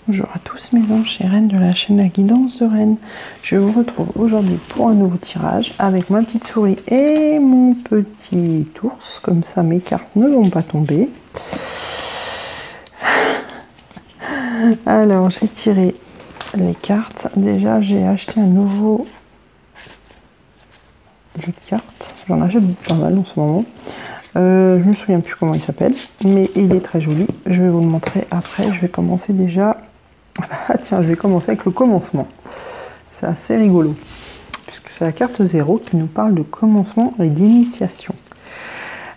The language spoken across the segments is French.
Bonjour à tous mes anges et reines de la chaîne La Guidance de Rennes. Je vous retrouve aujourd'hui pour un nouveau tirage avec ma petite souris et mon petit ours. Comme ça mes cartes ne vont pas tomber. Alors j'ai tiré les cartes. Déjà j'ai acheté un nouveau jeu de cartes. J'en achète pas mal en ce moment. Je me souviens plus comment il s'appelle, mais il est très joli. Je vais vous le montrer après. Je vais commencer déjà. Ah tiens, je vais commencer avec le commencement. C'est assez rigolo, puisque c'est la carte 0 qui nous parle de commencement et d'initiation.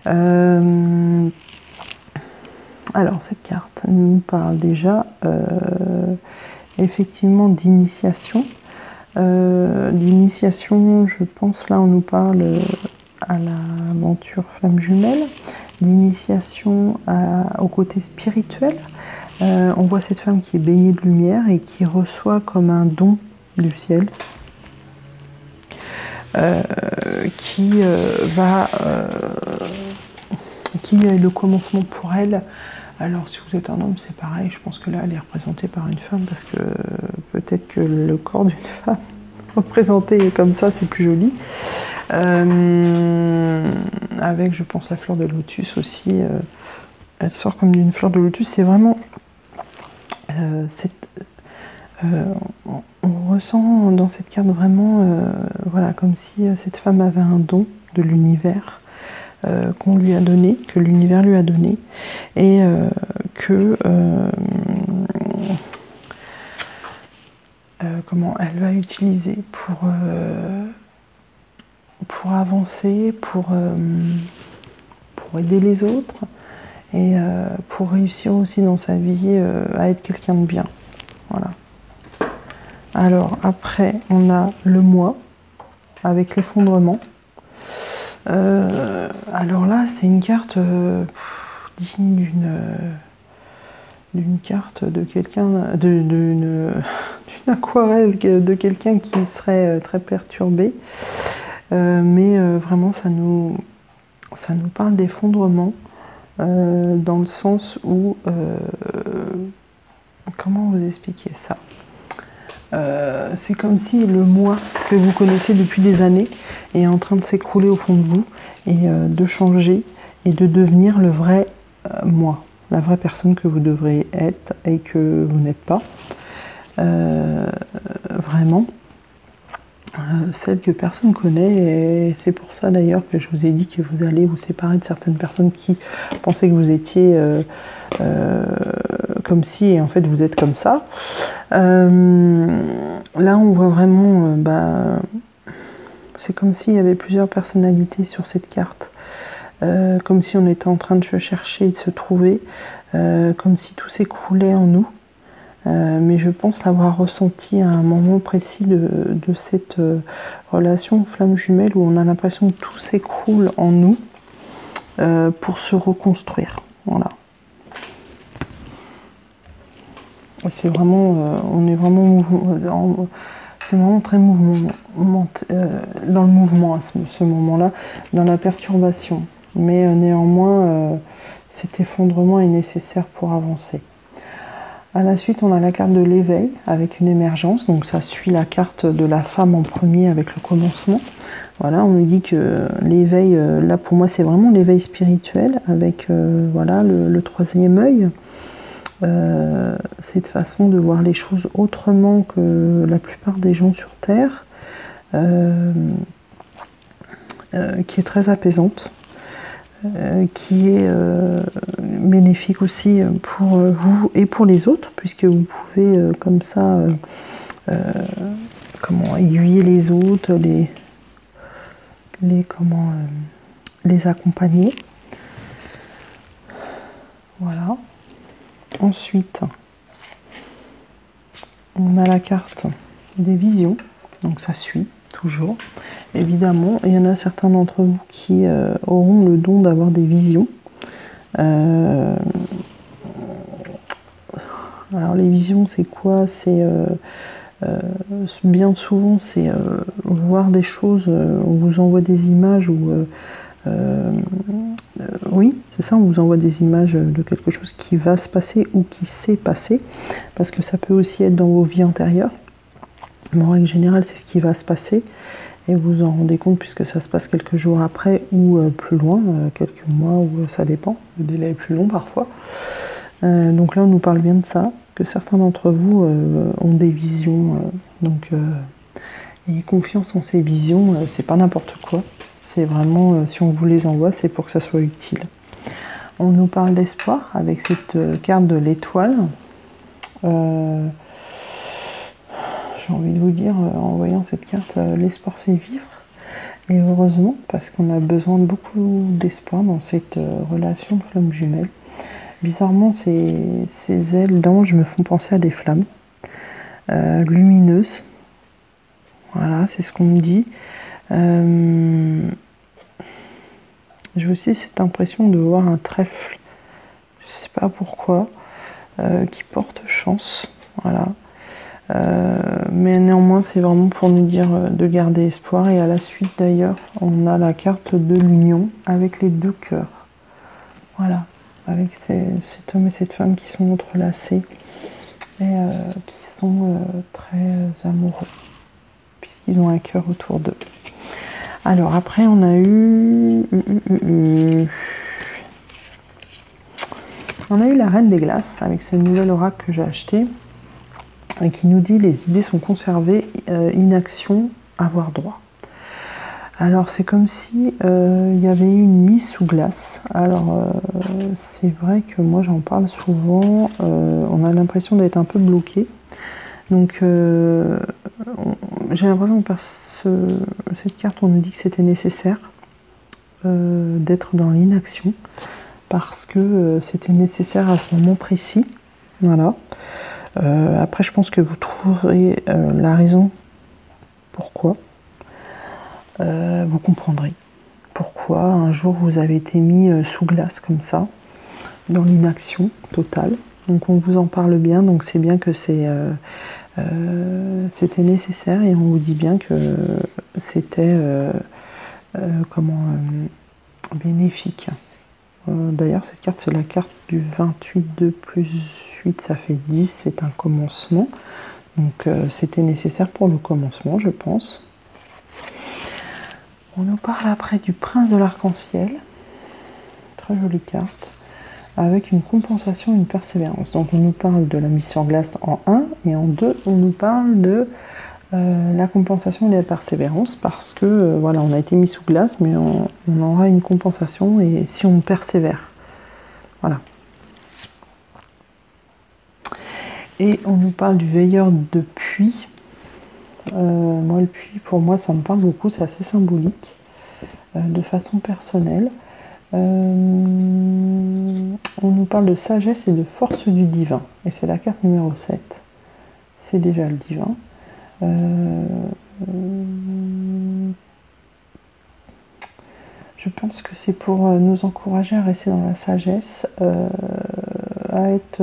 Alors, cette carte nous parle déjà effectivement d'initiation. L'initiation, je pense, là, on nous parle à l'aventure flamme jumelle, d'initiation au côté spirituel. On voit cette femme qui est baignée de lumière et qui reçoit comme un don du ciel, qui est le commencement pour elle. Alors si vous êtes un homme, c'est pareil, je pense que là elle est représentée par une femme, parce que peut-être que le corps d'une femme représenté comme ça, c'est plus joli. Avec, je pense, la fleur de lotus aussi. Elle sort comme d'une fleur de lotus, c'est vraiment... on ressent dans cette carte vraiment voilà, comme si cette femme avait un don de l'univers qu'on lui a donné, que l'univers lui a donné, et comment elle va utiliser pour avancer, pour aider les autres, et pour réussir aussi dans sa vie à être quelqu'un de bien. Voilà. Alors après, on a le moi avec l'effondrement. Alors là, c'est une carte digne d'une carte de quelqu'un, d'une aquarelle de quelqu'un qui serait très perturbé. Mais vraiment, ça nous parle d'effondrement. Dans le sens où, comment vous expliquer ça, c'est comme si le moi que vous connaissez depuis des années est en train de s'écrouler au fond de vous, et de changer et de devenir le vrai moi, la vraie personne que vous devrez être et que vous n'êtes pas vraiment. Celle que personne ne connaît, et c'est pour ça d'ailleurs que je vous ai dit que vous allez vous séparer de certaines personnes qui pensaient que vous étiez comme si, et en fait vous êtes comme ça. Là on voit vraiment, c'est comme s'il y avait plusieurs personnalités sur cette carte, comme si on était en train de se chercher et de se trouver, comme si tout s'écroulait en nous. Mais je pense l'avoir ressenti à un moment précis de cette relation flamme jumelle, où on a l'impression que tout s'écroule en nous pour se reconstruire. Voilà. C'est vraiment, on est vraiment c'est vraiment très dans le mouvement à ce moment-là, dans la perturbation. Mais néanmoins, cet effondrement est nécessaire pour avancer. À la suite, on a la carte de l'éveil avec une émergence, donc ça suit la carte de la femme en premier avec le commencement. Voilà, on nous dit que l'éveil, là pour moi c'est vraiment l'éveil spirituel avec voilà, le troisième œil. Cette façon de voir les choses autrement que la plupart des gens sur Terre, qui est très apaisante. Qui est bénéfique aussi pour vous et pour les autres, puisque vous pouvez comme ça comment aiguiller les autres, les accompagner. Voilà. Ensuite, on a la carte des visions, donc ça suit toujours. Évidemment, il y en a certains d'entre vous qui auront le don d'avoir des visions. Alors les visions, c'est quoi? C'est bien souvent, c'est voir des choses, on vous envoie des images où Oui, c'est ça, on vous envoie des images de quelque chose qui va se passer ou qui s'est passé, parce que ça peut aussi être dans vos vies antérieures. Mais en règle générale, c'est ce qui va se passer, et vous vous en rendez compte puisque ça se passe quelques jours après ou plus loin, quelques mois, ou ça dépend, le délai est plus long parfois. Donc là, on nous parle bien de ça, que certains d'entre vous ont des visions, donc ayez confiance en ces visions, c'est pas n'importe quoi. C'est vraiment, si on vous les envoie, c'est pour que ça soit utile. On nous parle d'espoir avec cette carte de l'étoile. J'ai envie de vous dire, en voyant cette carte, l'espoir fait vivre. Et heureusement, parce qu'on a besoin de beaucoup d'espoir dans cette relation de flamme jumelle. Bizarrement, ces ailes d'ange me font penser à des flammes lumineuses. Voilà, c'est ce qu'on me dit. J'ai aussi cette impression de voir un trèfle, je ne sais pas pourquoi, qui porte chance. Voilà. Mais néanmoins, c'est vraiment pour nous dire de garder espoir. Et à la suite, d'ailleurs, on a la carte de l'union avec les deux cœurs. Voilà, avec cet homme et cette femme qui sont entrelacés et qui sont très amoureux, puisqu'ils ont un cœur autour d'eux. Alors après, on a eu la Reine des Glaces avec ce nouvel oracle que j'ai acheté et qui nous dit les idées sont conservées, inaction, avoir droit. Alors c'est comme si il y avait eu une mise sous glace. Alors c'est vrai que moi j'en parle souvent, on a l'impression d'être un peu bloqué. Donc j'ai l'impression que par cette carte on nous dit que c'était nécessaire d'être dans l'inaction parce que c'était nécessaire à ce moment précis. Voilà. Après je pense que vous trouverez la raison pourquoi. Vous comprendrez pourquoi un jour vous avez été mis sous glace comme ça, dans l'inaction totale. Donc on vous en parle bien, donc c'est bien que c'était nécessaire et on vous dit bien que c'était bénéfique. D'ailleurs cette carte c'est la carte du 28, 2 plus 8 ça fait 10, c'est un commencement. Donc c'était nécessaire pour le commencement je pense. On nous parle après du prince de l'arc-en-ciel, très jolie carte, avec une compensation et une persévérance. Donc on nous parle de la mise sur glace en 1, et en 2, on nous parle de la compensation et la persévérance, parce que voilà, on a été mis sous glace, mais on aura une compensation, et si on persévère. Voilà. Et on nous parle du veilleur de puits. Moi, le puits, pour moi, ça me parle beaucoup, c'est assez symbolique, de façon personnelle. On nous parle de sagesse et de force du divin, et c'est la carte numéro 7. C'est déjà le divin. Je pense que c'est pour nous encourager à rester dans la sagesse, à être...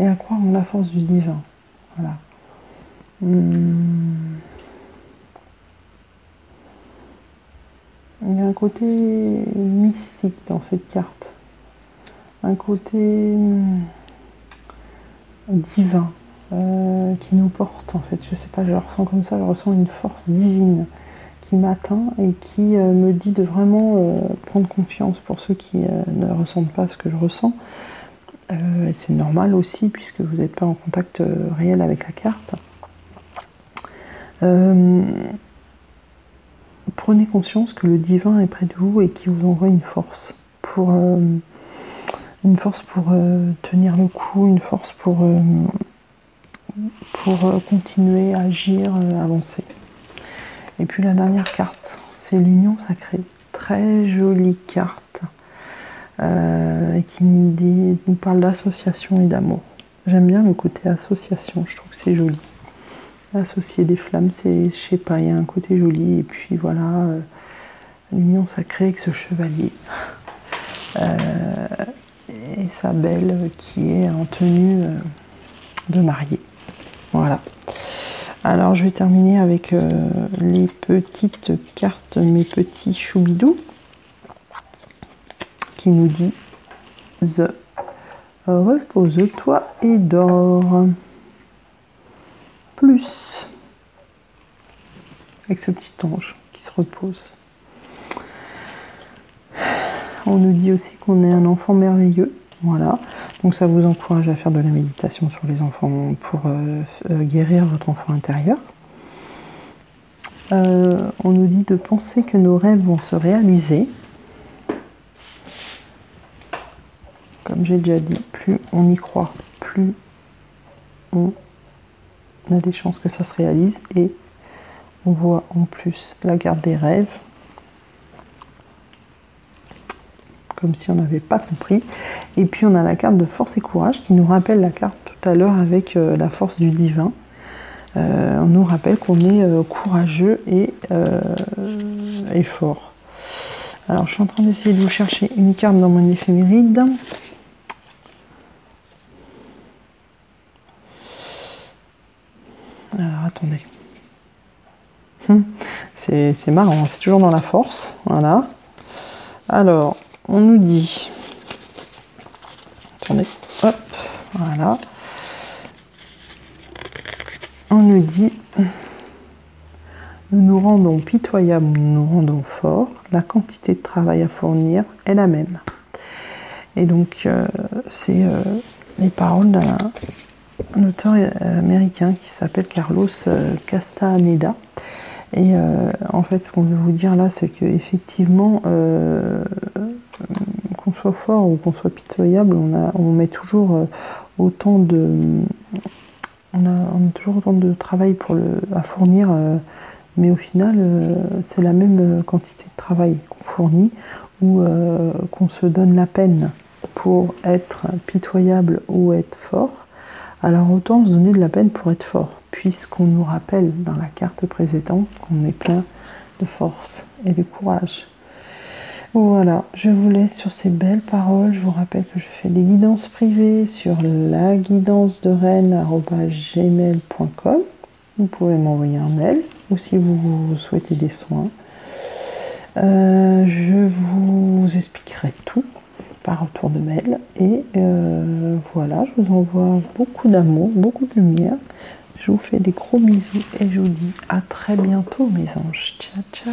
et à croire en la force du divin. Voilà. Il y a un côté mystique dans cette carte. Un côté divin qui nous porte en fait. Je sais pas, je le ressens comme ça, je ressens une force divine qui m'atteint et qui me dit de vraiment prendre confiance pour ceux qui ne ressentent pas ce que je ressens. C'est normal aussi puisque vous n'êtes pas en contact réel avec la carte. Prenez conscience que le divin est près de vous et qui vous envoie une force pour tenir le coup, une force pour continuer à agir, avancer. Et puis la dernière carte, c'est l'union sacrée. Très jolie carte. Qui nous parle d'association et d'amour. J'aime bien le côté association, je trouve que c'est joli. Associer des flammes, c'est, je sais pas, il y a un côté joli, et puis voilà, l'union sacrée avec ce chevalier et sa belle qui est en tenue de mariée. Voilà. Alors je vais terminer avec les petites cartes, mes petits choubidous, qui nous dit repose-toi et dors. Plus, avec ce petit ange qui se repose. On nous dit aussi qu'on est un enfant merveilleux. Voilà, donc ça vous encourage à faire de la méditation sur les enfants pour guérir votre enfant intérieur. On nous dit de penser que nos rêves vont se réaliser. Comme j'ai déjà dit, plus on y croit, plus on a des chances que ça se réalise. Et on voit en plus la carte des rêves, comme si on n'avait pas compris. Et puis on a la carte de force et courage qui nous rappelle la carte tout à l'heure avec la force du divin. On nous rappelle qu'on est courageux et fort. Alors je suis en train d'essayer de vous chercher une carte dans mon éphéméride. Alors attendez. C'est marrant, c'est toujours dans la force. Voilà. Alors, on nous dit... Attendez, hop, voilà. On nous dit... Nous nous rendons pitoyables, nous nous rendons forts. La quantité de travail à fournir est la même. Et donc, c'est les paroles d'un auteur américain qui s'appelle Carlos Castaneda. Et en fait, ce qu'on veut vous dire là, c'est qu'effectivement, qu'on soit fort ou qu'on soit pitoyable, on met toujours autant de... On a toujours autant de travail à fournir, mais au final, c'est la même quantité de travail qu'on fournit ou qu'on se donne la peine pour être pitoyable ou être fort. Alors autant se donner de la peine pour être fort, puisqu'on nous rappelle dans la carte précédente qu'on est plein de force et de courage. Voilà, je vous laisse sur ces belles paroles. Je vous rappelle que je fais des guidances privées sur laguidancedereine@gmail.com. Vous pouvez m'envoyer un mail ou si vous souhaitez des soins. Je vous expliquerai tout par retour de mail. Et voilà, je vous envoie beaucoup d'amour, beaucoup de lumière. Je vous fais des gros bisous et je vous dis à très bientôt mes anges. Ciao, ciao.